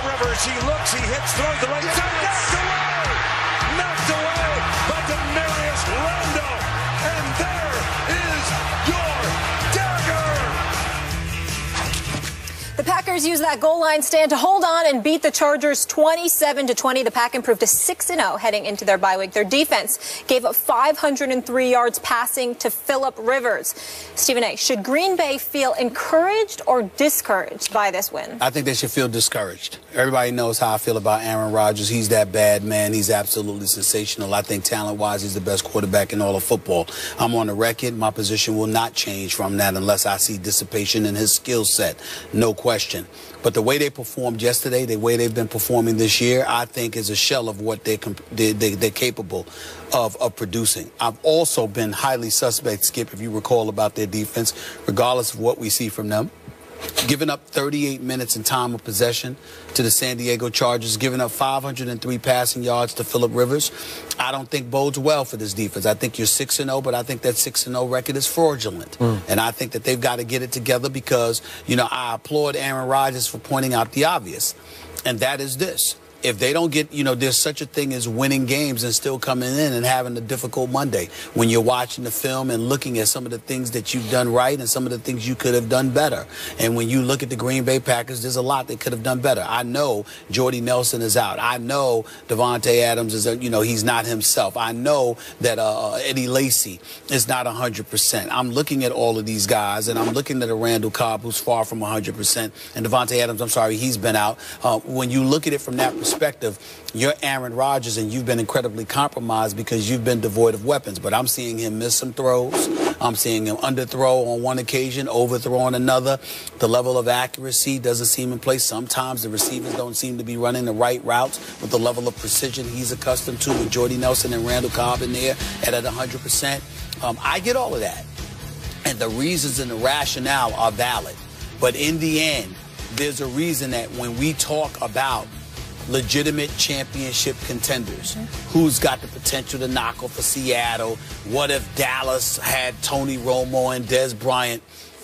Rivers. He looks, he hits, throws the right side. Knocked away by Demarius Randall. And there is your dagger. The Packers used that goal line stand to hold on and beat the Chargers 27-20. The Pack improved to 6-0 heading into their bye week. Their defense gave up 503 yards passing to Phillip Rivers. Stephen A., should Green Bay feel encouraged or discouraged by this win? I think they should feel discouraged. Everybody knows how I feel about Aaron Rodgers. He's that bad man. He's absolutely sensational. I think talent-wise, he's the best quarterback in all of football. I'm on the record. My position will not change from that unless I see dissipation in his skill set. No question. But the way they performed yesterday, the way they've been performing this year, I think is a shell of what they're capable of producing. I've also been highly suspect, Skip, if you recall, about their defense, regardless of what we see from them. Giving up 38 minutes in time of possession to the San Diego Chargers, giving up 503 passing yards to Phillip Rivers, I don't think bodes well for this defense. I think you're 6-0, but I think that 6-0 record is fraudulent. And I think that they've got to get it together because, you know, I applaud Aaron Rodgers for pointing out the obvious, and that is this. If they don't get, you know, there's such a thing as winning games and still coming in and having a difficult Monday when you're watching the film and looking at some of the things that you've done right and some of the things you could have done better. And when you look at the Green Bay Packers, there's a lot they could have done better. I know Jordy Nelson is out. I know Davante Adams is, you know, he's not himself. I know that Eddie Lacy is not 100%. I'm looking at all of these guys, and I'm looking at a Randall Cobb who's far from 100%. And Davante Adams, I'm sorry, he's been out. When you look at it from that perspective, you're Aaron Rodgers and you've been incredibly compromised because you've been devoid of weapons. But I'm seeing him miss some throws. I'm seeing him underthrow on one occasion, overthrow on another. The level of accuracy doesn't seem in place. Sometimes the receivers don't seem to be running the right routes with the level of precision he's accustomed to with Jordy Nelson and Randall Cobb in there at 100%. I get all of that. And the reasons and the rationale are valid. But in the end, there's a reason that when we talk about legitimate championship contenders, who's got the potential to knock off of Seattle, what if Dallas had Tony Romo and Des Bryant,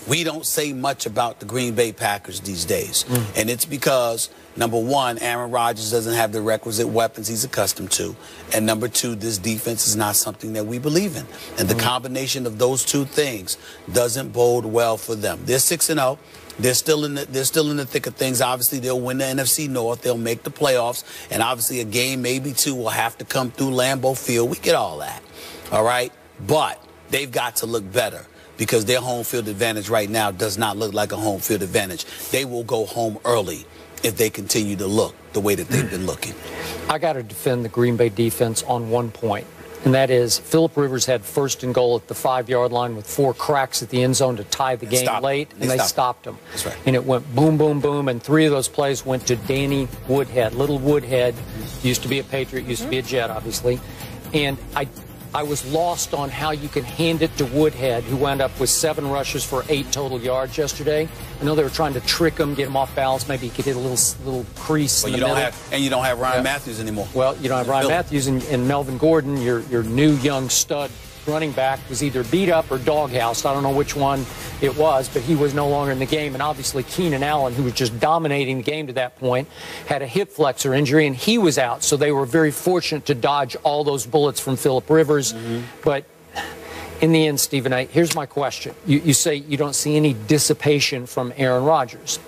we don't say much about the Green Bay Packers these days. And it's because, number one, Aaron Rodgers doesn't have the requisite weapons he's accustomed to. And number two, this defense is not something that we believe in. And the combination of those two things doesn't bode well for them. They're 6-0. They're still in the thick of things. Obviously, they'll win the NFC North. They'll make the playoffs. And obviously, a game, maybe two, will have to come through Lambeau Field. We get all that. All right? But they've got to look better because their home field advantage right now does not look like a home field advantage. They will go home early if they continue to look the way that they've been looking. I got to defend the Green Bay defense on one point. And that is, Phillip Rivers had first and goal at the 5-yard line with 4 cracks at the end zone to tie the game late, and they stopped him. That's right. And it went boom, boom, boom, and 3 of those plays went to Danny Woodhead. Little Woodhead used to be a Patriot, used to be a Jet, obviously. And I was lost on how you can hand it to Woodhead, who wound up with 7 rushes for 8 total yards yesterday. I know they were trying to trick him, get him off balance. Maybe he could hit a little crease in the middle. And you don't have Ryan Matthews anymore. Well, you don't have Ryan Matthews, and Melvin Gordon, your new young stud running back, was either beat up or doghoused. I don't know which one it was, but he was no longer in the game. And obviously Keenan Allen, who was just dominating the game to that point, had a hip flexor injury, and he was out. So they were very fortunate to dodge all those bullets from Phillip Rivers. But in the end, Stephen A., here's my question. You say you don't see any dissipation from Aaron Rodgers.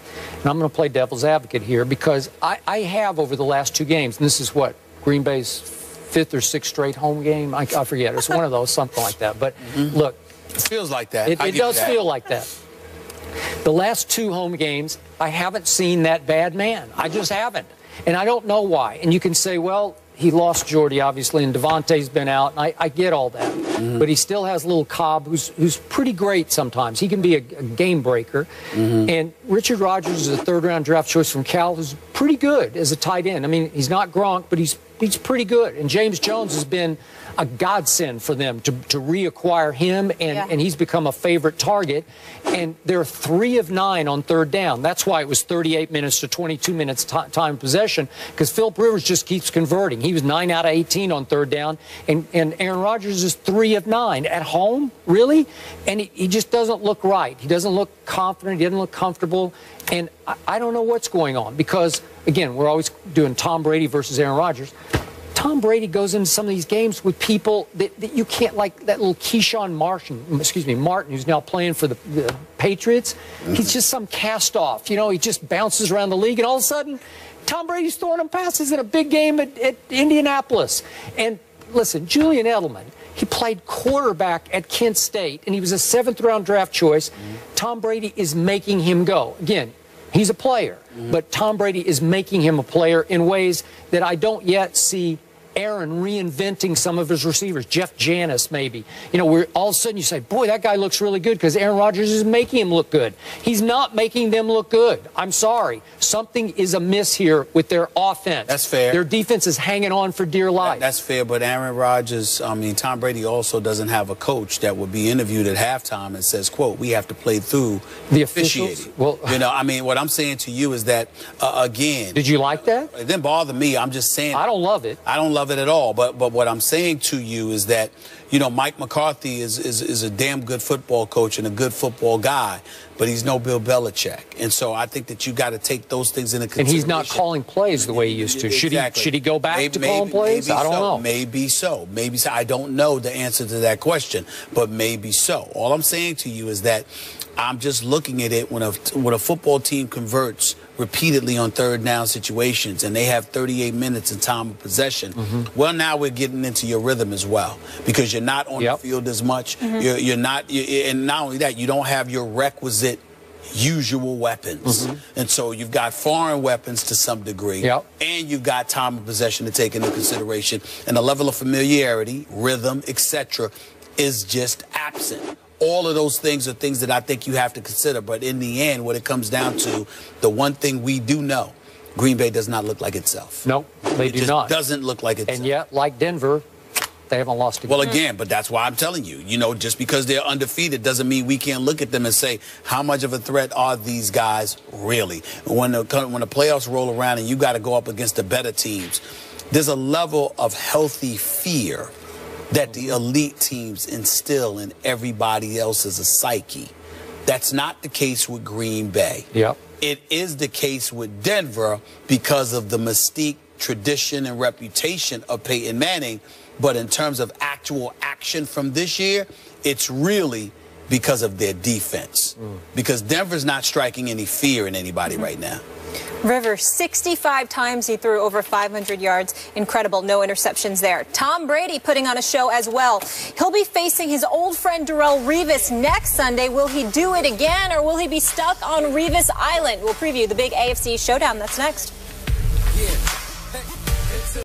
And I'm going to play devil's advocate here because I have over the last 2 games, and this is what, Green Bay's 5th or 6th straight home game? I forget. It's one of those, something like that. But look. It feels like that. It does feel like that. The last 2 home games, I haven't seen that bad man. I just haven't. And I don't know why. And you can say, well, he lost Jordy, obviously, and Davante's been out, and I get all that. But he still has little Cobb, who's pretty great sometimes. He can be a game breaker. And Richard Rodgers is a 3rd-round draft choice from Cal, who's pretty good as a tight end. I mean, he's not Gronk, but he's pretty good. And James Jones has been a godsend for them to reacquire him, and he's become a favorite target. And they're 3 of 9 on third down. That's why it was 38 minutes to 22 minutes time possession, because Philip Rivers just keeps converting. He was 9 out of 18 on third down, and Aaron Rodgers is 3 of 9 at home, really? And he just doesn't look right. He doesn't look confident. He doesn't look comfortable. And I don't know what's going on, because, again, we're always doing Tom Brady versus Aaron Rodgers. Tom Brady goes into some of these games with people that you can't, like that little Keyshawn Martin, who's now playing for the Patriots. He's just some cast-off. You know, he just bounces around the league, and all of a sudden, Tom Brady's throwing him passes in a big game at Indianapolis. And listen, Julian Edelman, he played quarterback at Kent State, and he was a 7th-round draft choice. Tom Brady is making him go. Again, he's a player, but Tom Brady is making him a player in ways that I don't yet see Aaron reinventing some of his receivers. Jeff Janis, maybe. You know, where all of a sudden you say, boy, that guy looks really good because Aaron Rodgers is making him look good. He's not making them look good. I'm sorry. Something is amiss here with their offense. That's fair. Their defense is hanging on for dear life. That's fair, but Aaron Rodgers, Tom Brady also doesn't have a coach that would be interviewed at halftime and says, quote, we have to play through the officials. Well, you know, I mean, what I'm saying to you is that, again. Did you like that? It didn't bother me. I'm just saying. I don't love it. I don't love it at all. But what I'm saying to you is that, you know, Mike McCarthy is a damn good football coach and a good football guy, but he's no Bill Belichick. And so I think that you got to take those things into consideration. And he's not calling plays the way he used to. Exactly. Should he go back to calling plays? I don't know. Maybe so. Maybe so. I don't know the answer to that question, but maybe so. All I'm saying to you is that I'm just looking at it when a football team converts repeatedly on third down situations and they have 38 minutes in time of possession. Well, now we're getting into your rhythm as well, because you're not on the field as much. You're not, and not only that, you don't have your requisite usual weapons. And so you've got foreign weapons to some degree, and you've got time of possession to take into consideration, and the level of familiarity, rhythm, etc. is just absent. All of those things are things that I think you have to consider. But in the end, what it comes down to, the one thing we do know, Green Bay does not look like itself. No, they do not. It doesn't look like itself. And yet, like Denver, they haven't lost a game. Well, again, but that's why I'm telling you, you know, just because they're undefeated doesn't mean we can't look at them and say, how much of a threat are these guys really? When the playoffs roll around and you got to go up against the better teams, there's a level of healthy fear that the elite teams instill in everybody else's psyche. That's not the case with Green Bay. It is the case with Denver because of the mystique, tradition, and reputation of Peyton Manning. But in terms of actual action from this year, it's really because of their defense. Because Denver's not striking any fear in anybody right now. Rivers, 65 times he threw over 500 yards. Incredible. No interceptions there. Tom Brady putting on a show as well. He'll be facing his old friend Darrelle Revis next Sunday. Will he do it again, or will he be stuck on Revis Island? We'll preview the big AFC showdown. That's next.